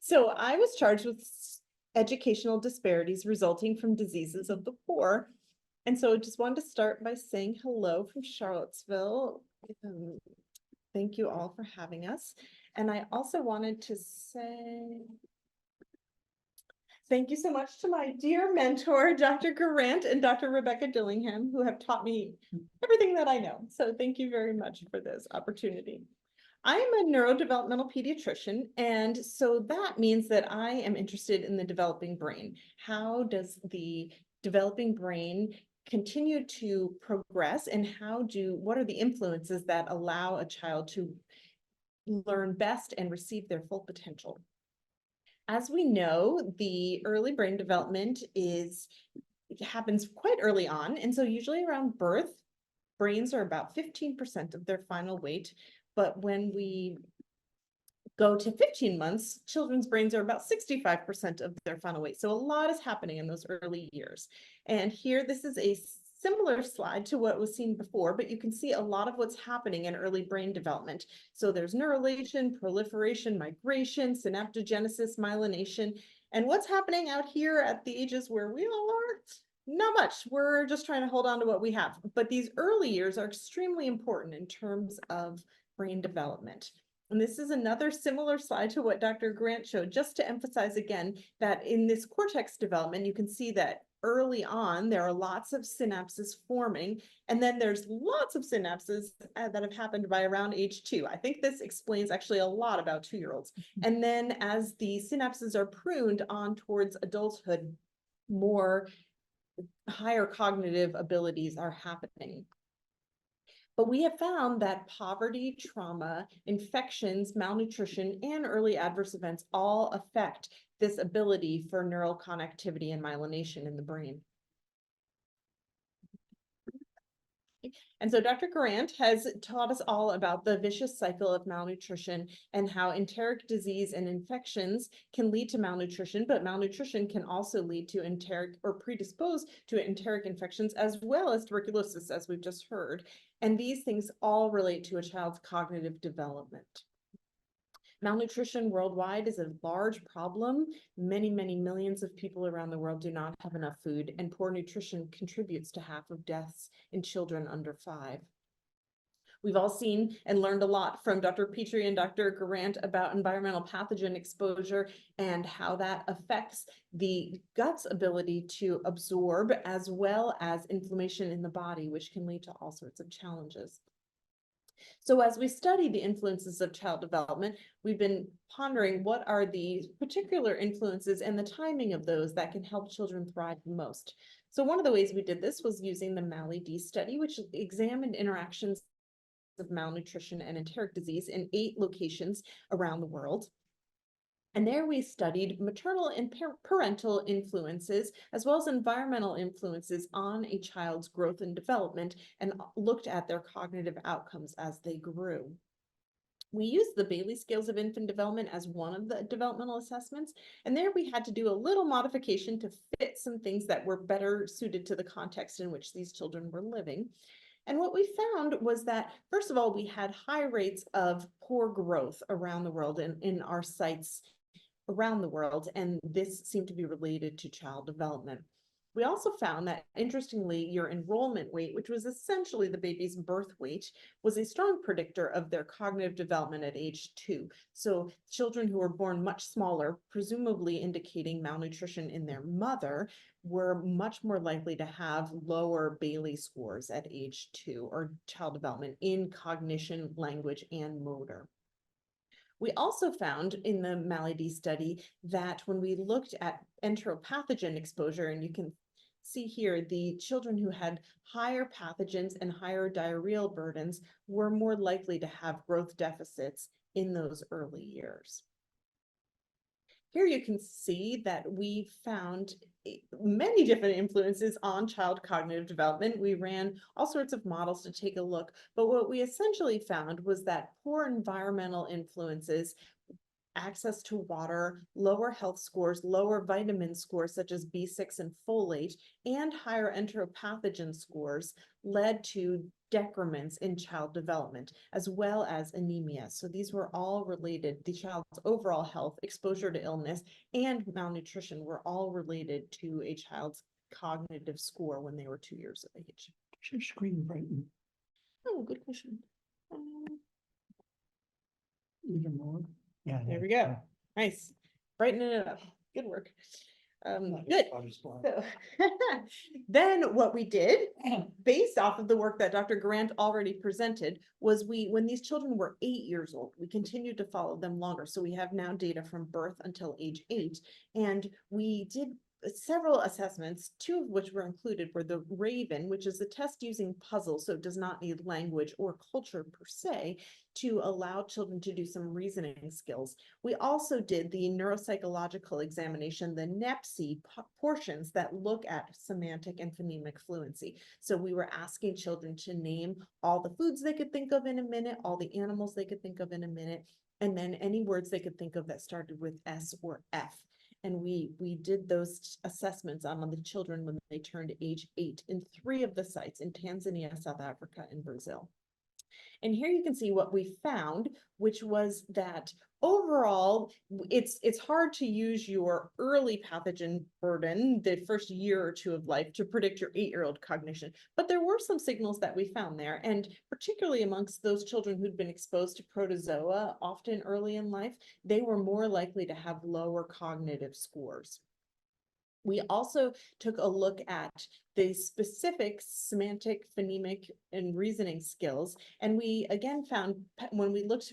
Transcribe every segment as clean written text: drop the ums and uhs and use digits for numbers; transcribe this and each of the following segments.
So I was charged with educational disparities resulting from diseases of the poor. And so I just wanted to start by saying hello from Charlottesville. Thank you all for having us. And I also wanted to say thank you so much to my dear mentor, Dr. Guerrant and Dr. Rebecca Dillingham, who have taught me everything that I know. So thank you very much for this opportunity. I am a neurodevelopmental pediatrician, and so that means that I am interested in the developing brain. How does the developing brain continue to progress, and what are the influences that allow a child to learn best and receive their full potential? As we know, the early brain development happens quite early on, and so usually around birth, brains are about 15% of their final weight. But when we go to 15 months, children's brains are about 65% of their final weight. So a lot is happening in those early years. And here, this is a similar slide to what was seen before, but you can see a lot of what's happening in early brain development. So there's neurulation, proliferation, migration, synaptogenesis, myelination. And what's happening out here at the ages where we all are? Not much. We're just trying to hold on to what we have. But these early years are extremely important in terms of brain development. And this is another similar slide to what Dr. Guerrant showed, just to emphasize again that in this cortex development, you can see that early on, there are lots of synapses forming, and then there's lots of synapses that have happened by around age 2. I think this explains actually a lot about 2-year-olds. And then as the synapses are pruned on towards adulthood, more higher cognitive abilities are happening. But we have found that poverty, trauma, infections, malnutrition, and early adverse events all affect this ability for neural connectivity and myelination in the brain. And so Dr. Guerrant has taught us all about the vicious cycle of malnutrition and how enteric disease and infections can lead to malnutrition, but malnutrition can also lead to enteric or predispose to enteric infections as well as tuberculosis, as we've just heard. And these things all relate to a child's cognitive development. Malnutrition worldwide is a large problem. Many, many millions of people around the world do not have enough food, and poor nutrition contributes to half of deaths in children under 5. We've all seen and learned a lot from Dr. Petrie and Dr. Guerrant about environmental pathogen exposure and how that affects the gut's ability to absorb, as well as inflammation in the body, which can lead to all sorts of challenges. So as we study the influences of child development, we've been pondering what are the particular influences and the timing of those that can help children thrive the most. So one of the ways we did this was using the MALI-D study, which examined interactions of malnutrition and enteric disease in 8 locations around the world. And there we studied maternal and parental influences, as well as environmental influences on a child's growth and development, and looked at their cognitive outcomes as they grew. We used the Bayley Scales of Infant Development as one of the developmental assessments, and there we had to do a little modification to fit some things that were better suited to the context in which these children were living. And what we found was that, first of all, we had high rates of poor growth around the world in our sites around the world, and this seemed to be related to child development. We also found that, interestingly, your enrollment weight, which was essentially the baby's birth weight, was a strong predictor of their cognitive development at age 2. So children who were born much smaller, presumably indicating malnutrition in their mother, were much more likely to have lower Bayley scores at age 2, or child development in cognition, language, and motor. We also found in the MALI-D study that when we looked at enteropathogen exposure, and you can see here, the children who had higher pathogens and higher diarrheal burdens were more likely to have growth deficits in those early years. Here you can see that we found many different influences on child cognitive development. We ran all sorts of models to take a look, but what we essentially found was that poor environmental influences access to water, lower health scores, lower vitamin scores such as B6 and folate, and higher enteropathogen scores led to decrements in child development, as well as anemia. So these were all related. The child's overall health, exposure to illness, and malnutrition were all related to a child's cognitive score when they were 2 years of age. Does your screen brighten Oh, good question. even more? Yeah. There we go. Nice. Brightening it up. Good work. Good. So then what we did, based off of the work that Dr. Guerrant already presented, was when these children were 8 years old, we continued to follow them longer. So we have now data from birth until age 8. And we did several assessments, 2 of which were included were the Raven, which is a test using puzzles, so it does not need language or culture per se, to allow children to do some reasoning skills. We also did the neuropsychological examination, the NEPSI portions that look at semantic and phonemic fluency. So we were asking children to name all the foods they could think of in a minute, all the animals they could think of in a minute, and then any words they could think of that started with S or F. And we did those assessments on the children when they turned age 8 in 3 of the sites in Tanzania, South Africa, and Brazil. And here you can see what we found, which was that overall, it's hard to use your early pathogen burden, the first year or 2 of life, to predict your 8-year-old cognition. But there were some signals that we found there, and particularly amongst those children who'd been exposed to protozoa, often early in life, they were more likely to have lower cognitive scores. We also took a look at the specific semantic, phonemic, and reasoning skills. And we again found when we looked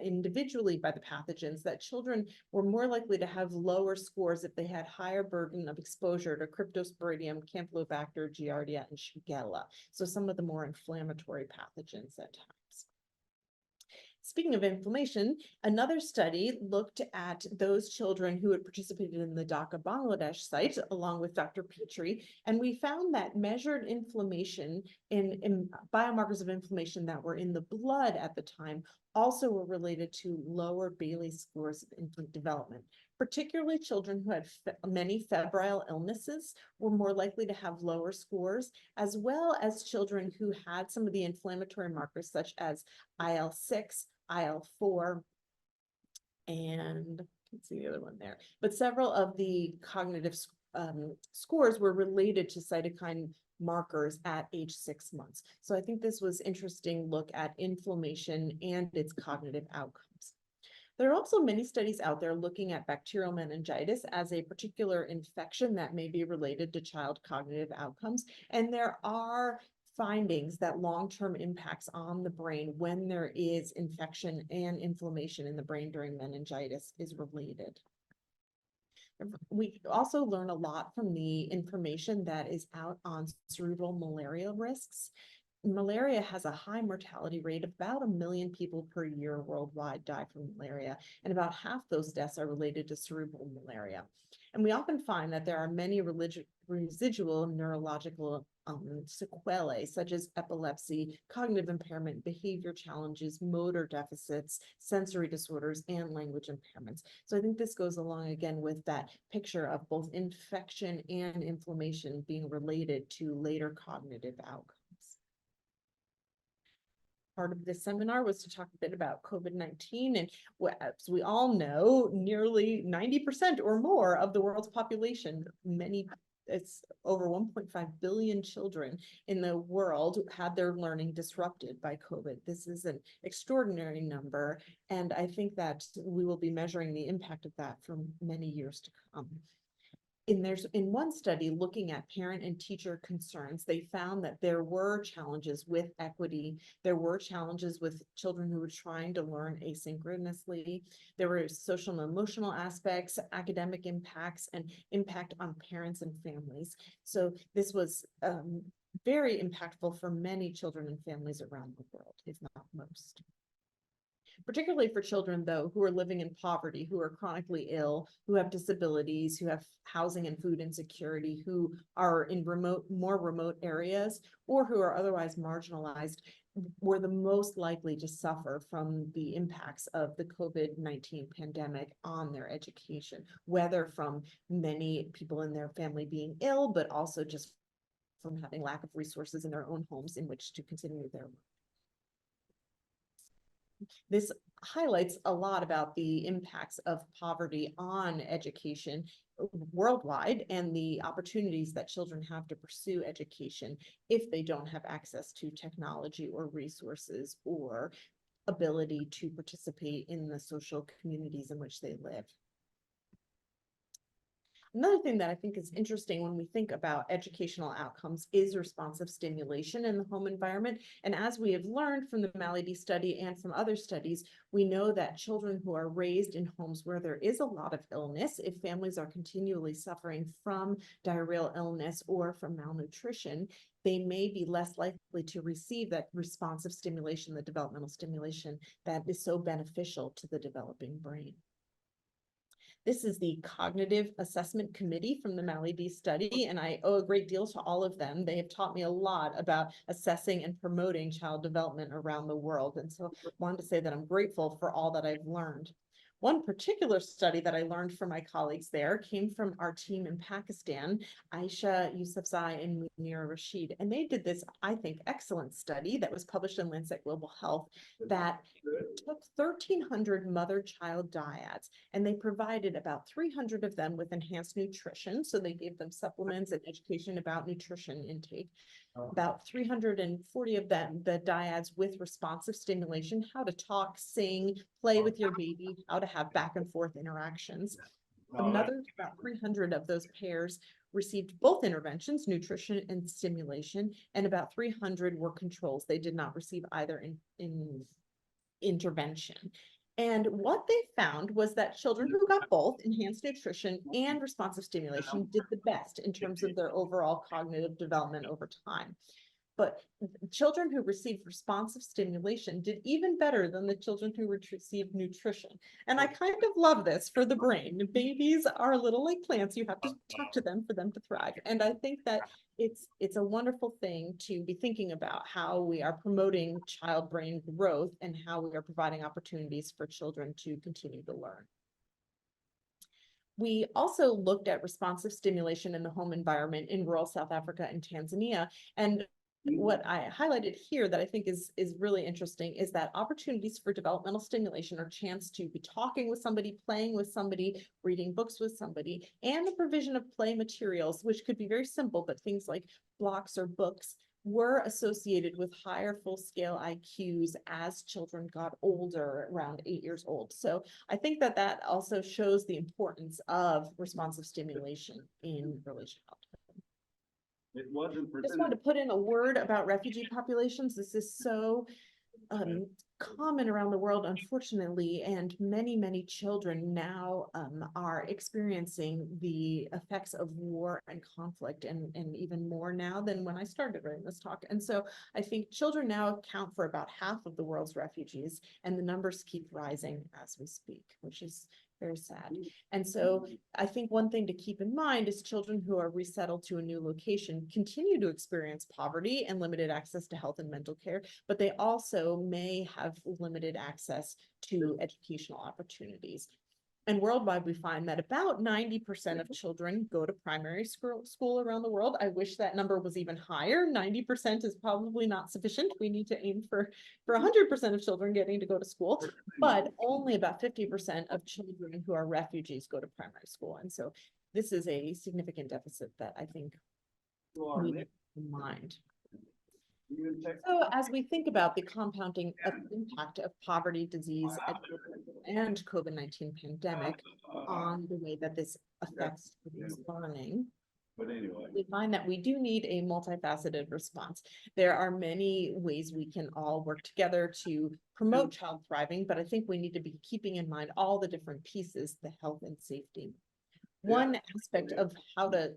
individually by the pathogens that children were more likely to have lower scores if they had higher burden of exposure to Cryptosporidium, Campylobacter, Giardia, and Shigella. So some of the more inflammatory pathogens at times. Speaking of inflammation, another study looked at those children who had participated in the Dhaka, Bangladesh site, along with Dr. Petrie, and we found that measured inflammation in biomarkers of inflammation that were in the blood at the time also were related to lower Bailey scores of infant development. Particularly children who had many febrile illnesses were more likely to have lower scores, as well as children who had some of the inflammatory markers such as IL-6, IL-4, and let's see the other one there. But several of the cognitive scores were related to cytokine markers at age 6 months. So I think this was interesting look at inflammation and its cognitive outcomes. There are also many studies out there looking at bacterial meningitis as a particular infection that may be related to child cognitive outcomes. And there are findings that long-term impacts on the brain when there is infection and inflammation in the brain during meningitis is related. We also learn a lot from the information that is out on cerebral malaria risks. Malaria has a high mortality rate. About 1 million people per year worldwide die from malaria, and about half those deaths are related to cerebral malaria. And we often find that there are many residual neurological sequelae, such as epilepsy, cognitive impairment, behavior challenges, motor deficits, sensory disorders, and language impairments. So I think this goes along again with that picture of both infection and inflammation being related to later cognitive outcomes. Part of this seminar was to talk a bit about COVID-19, and as we all know, nearly 90% or more of the world's population, it's over 1.5 billion children in the world had their learning disrupted by COVID. This is an extraordinary number, and I think that we will be measuring the impact of that for many years to come. In one study looking at parent and teacher concerns, they found that there were challenges with equity. There were challenges with children who were trying to learn asynchronously. There were social and emotional aspects, academic impacts, and impact on parents and families. So this was very impactful for many children and families around the world, if not most. Particularly for children, though, who are living in poverty, who are chronically ill, who have disabilities, who have housing and food insecurity, who are in more remote areas, or who are otherwise marginalized. were the most likely to suffer from the impacts of the COVID-19 pandemic on their education, whether from many people in their family being ill, but also just from having lack of resources in their own homes in which to continue their work. This highlights a lot about the impacts of poverty on education worldwide and the opportunities that children have to pursue education if they don't have access to technology or resources or ability to participate in the social communities in which they live. Another thing that I think is interesting when we think about educational outcomes is responsive stimulation in the home environment. And as we have learned from the Malady study and from other studies, we know that children who are raised in homes where there is a lot of illness, if families are continually suffering from diarrheal illness or from malnutrition, they may be less likely to receive that responsive stimulation, the developmental stimulation that is so beneficial to the developing brain. This is the Cognitive Assessment Committee from the Malady study, and I owe a great deal to all of them. They have taught me a lot about assessing and promoting child development around the world. And so I wanted to say that I'm grateful for all that I've learned. One particular study that I learned from my colleagues there came from our team in Pakistan, Aisha Yousafzai and Munira Rashid. And they did this, I think, excellent study that was published in Lancet Global Health that took 1,300 mother-child dyads, and they provided about 300 of them with enhanced nutrition. So they gave them supplements and education about nutrition intake. About 340 of them, the dyads with responsive stimulation, how to talk, sing, play with your baby, how to have back and forth interactions. Another about 300 of those pairs received both interventions, nutrition and stimulation, and about 300 were controls. They did not receive either in intervention. And what they found was that children who got both enhanced nutrition and responsive stimulation did the best in terms of their overall cognitive development over time. But children who received responsive stimulation did even better than the children who received nutrition. And I kind of love this for the brain. Babies are little like plants. You have to talk to them for them to thrive. And I think that it's a wonderful thing to be thinking about how we are promoting child brain growth and how we are providing opportunities for children to continue to learn. We also looked at responsive stimulation in the home environment in rural South Africa and Tanzania. And what I highlighted here that I think is really interesting is that opportunities for developmental stimulation are chance to be talking with somebody, playing with somebody, reading books with somebody, and the provision of play materials, which could be very simple, but things like blocks or books were associated with higher full-scale IQs as children got older, around 8 years old. So I think that that also shows the importance of responsive stimulation in early childhood. It wasn't Just wanted to put in a word about refugee populations. This is so common around the world, unfortunately, and many children now are experiencing the effects of war and conflict, and even more now than when I started writing this talk. And so I think children now account for about half of the world's refugees, and the numbers keep rising as we speak, which is very sad. And so I think one thing to keep in mind is children who are resettled to a new location continue to experience poverty and limited access to health and mental care, but they also may have limited access to educational opportunities. And worldwide, we find that about 90% of children go to primary school around the world. I wish that number was even higher. 90% is probably not sufficient. We need to aim for 100% of children getting to go to school, but only about 50% of children who are refugees go to primary school. And so this is a significant deficit that I think we need to keep in mind. So as we think about the compounding impact of poverty, disease, and COVID-19 pandemic on the way that this affects learning, we find that we do need a multifaceted response. There are many ways we can all work together to promote child thriving, but I think we need to be keeping in mind all the different pieces, the health and safety. One aspect of how to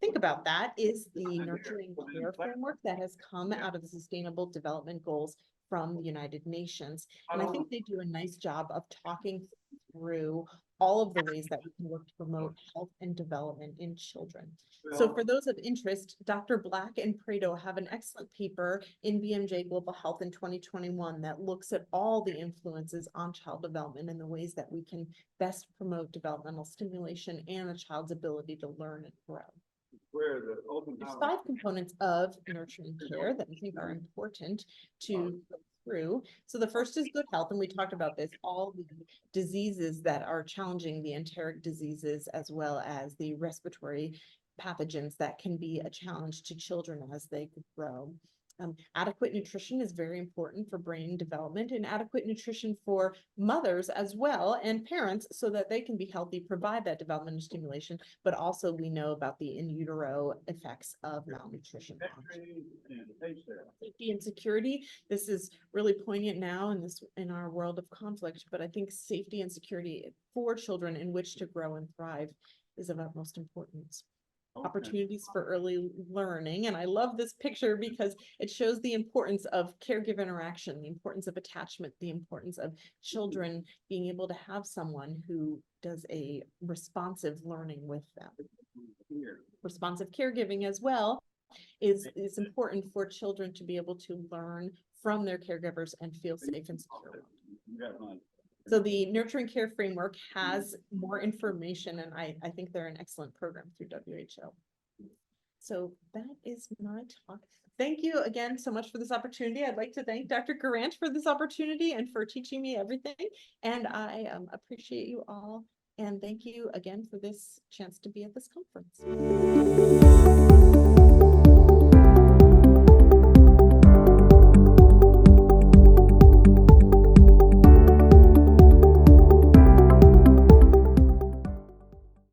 think about that is the nurturing care framework that has come out of the Sustainable Development Goals from the United Nations. And I think they do a nice job of talking through all of the ways that we can work to promote health and development in children. So for those of interest, Dr. Black and Prado have an excellent paper in BMJ Global Health in 2021 that looks at all the influences on child development and the ways that we can best promote developmental stimulation and a child's ability to learn and grow. Where the open There's house. 5 components of nurturing care that I think are important to go through. So the first is good health, and we talked about this, all the diseases that are challenging, the enteric diseases, as well as the respiratory pathogens that can be a challenge to children as they grow. Adequate nutrition is very important for brain development, and adequate nutrition for mothers as well and parents so that they can be healthy, provide that developmental stimulation, but also we know about the in utero effects of malnutrition. Safety and security, this is really poignant now in our world of conflict, but I think safety and security for children in which to grow and thrive is of utmost importance. Opportunities for early learning. And I love this picture because it shows the importance of caregiver interaction, the importance of attachment, the importance of children being able to have someone who does a responsive learning with them. Responsive caregiving as well is important for children to be able to learn from their caregivers and feel safe and secure. So the Nurturing Care Framework has more information, and I think they're an excellent program through WHO. So that is my talk. Thank you again so much for this opportunity. I'd like to thank Dr. Guerrant for this opportunity and for teaching me everything. And I appreciate you all. And thank you again for this chance to be at this conference.